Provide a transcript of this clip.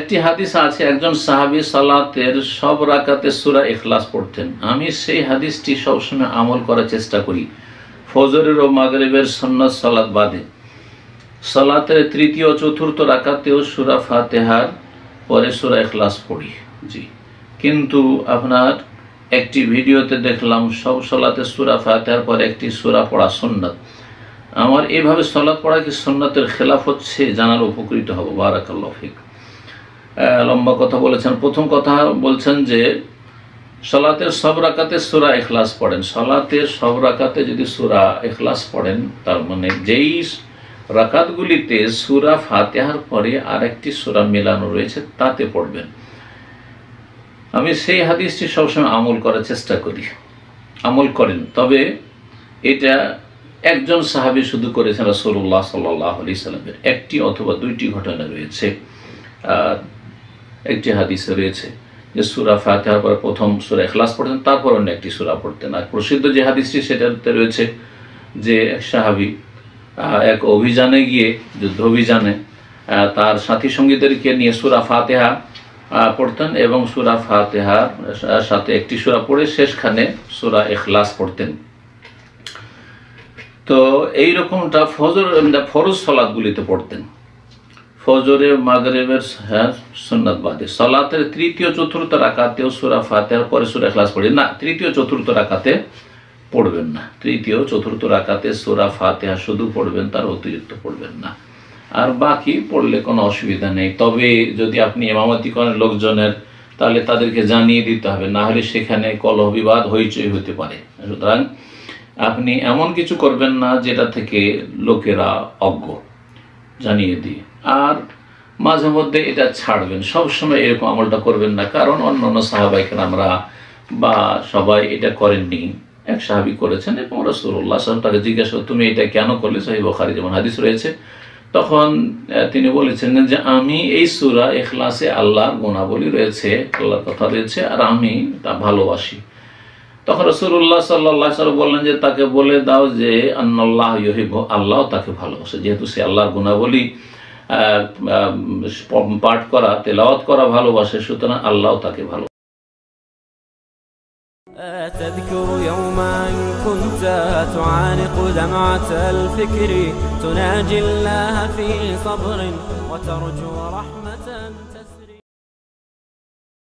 একটি হাদিস আছে, একজন সাহাবী সালাতের সব রাকাতে সূরা ইখলাস পড়তেন। আমি সেই হাদিসটি সবসময় আমল করার চেষ্টা করি। ফজরের ও মাগরিবের সুন্নাত সালাত বাদে সালাতের তৃতীয় ও চতুর্থ রাকাতেও সূরা ফাতিহার পরে সূরা ইখলাস পড়ি। জি, কিন্তু আপনার একটি ভিডিওতে দেখলাম সব সালাতে সূরা ফাতিহার পরে একটি সূরা পড়া সুন্নাত। আমার এইভাবে সালাত পড়া কি সুন্নাতের খেলাফ হচ্ছে? জানার উপকৃত হব। বারাকাল্লাহু ফিক। লম্বা কথা বলেছেন। প্রথম কথা বলছেন যে সালাতের সব রাকাতে সূরা ইখলাস পড়েন। সালাতের সব রাকাতে যদি সূরা ইখলাস পড়েন, তার মানে যেই রাকাতগুলিতে সূরা ফাতিহার পরে আরেকটি সূরা মেলানো রয়েছে তাতে পড়বেন। আমি সেই হাদিসটি সবসময় আমল করার চেষ্টা করি, আমল করেন। তবে এটা একজন সাহাবী শুধু করেছেন, রাসূলুল্লাহ সাল্লাল্লাহু আলাইহি সাল্লামের একটি অথবা দুইটি ঘটনা রয়েছে। একটি হাদিসে রয়েছে যে সূরা ফাতিহার পর প্রথম সূরা ইখলাস পড়তেন, তারপর অন্য একটি সূরা পড়তেন। আর প্রসিদ্ধ যে হাদিসটি সেটাতে রয়েছে যে এক সাহাবী এক অভিযানে গিয়ে, যুদ্ধ অভিযানে, তার সাথী সঙ্গীদেরকে নিয়ে সূরা ফাতিহা পড়তেন এবং সূরা ফাতিহার সাথে একটি সূরা পড়ে শেষখানে সূরা ইখলাস পড়তেন। তো এইরকমটা ফরজ সালাতগুলিতে পড়তেন। ফজরে মাগরিবের সুন্নাত বাদে সালাতের তৃতীয় চতুর্থ রাকাতেও সূরা ফাতিহার পরে সূরা ইখলাস পড়ি না, তৃতীয় চতুর্থ রাকাতে পড়বেন না। তৃতীয় চতুর্থ রাকাতে সূরা ফাতিহা শুধু পড়বেন, তার অতিরিক্ত পড়বেন না। আর বাকি পড়লে কোনো অসুবিধা নেই। তবে যদি আপনি ইমামতি করেন লোকজনের, তাহলে তাদেরকে জানিয়ে দিতে হবে, না হলে সেখানে কলহ বিবাদ হইচই হতে পারে। সুতরাং আপনি এমন কিছু করবেন না যেটা থেকে লোকেরা অজ্ঞ, জানিয়ে দিয়ে। আর মাঝে মধ্যে এটা ছাড়বেন, সবসময় এরকম আমলটা করবেন না, কারণ অন্যান্য সাহাবায়ে কেরামরা বা সবাই এটা করেননি। এক সাহাবী করেছেন এবং রাসূলুল্লাহ সাল্লাল্লাহু আলাইহি ওয়াসাল্লাম তাকে জিজ্ঞাসা করলেন, তুমি এটা কেন করলে? সহিহ বুখারী যেমন হাদিস রয়েছে। তখন তিনি বলেছেন যে আমি এই সূরা ইখলাসে আল্লাহর গুণাবলী রয়েছে, আল্লাহর কথা রয়েছে, আর আমি তা ভালোবাসি। তখন রাসূলুল্লাহ সাল্লাল্লাহু আলাইহি ওয়াসাল্লাম বললেন যে তাকে বলে দাও যে আন্নাল্লাহ ইউহিব্বু, আল্লাহ তাকে ভালোবাসে। যেহেতু সে আল্লাহর গুণাবলী পাঠ করা, তেলাওয়াত করা ভালোবাসে, সুতরাং আল্লাহ তাকে ভালোবাসে। تذكر يوما كنت تعانق دمعة الفكر تناجي الله في صبر وترجو رحمته.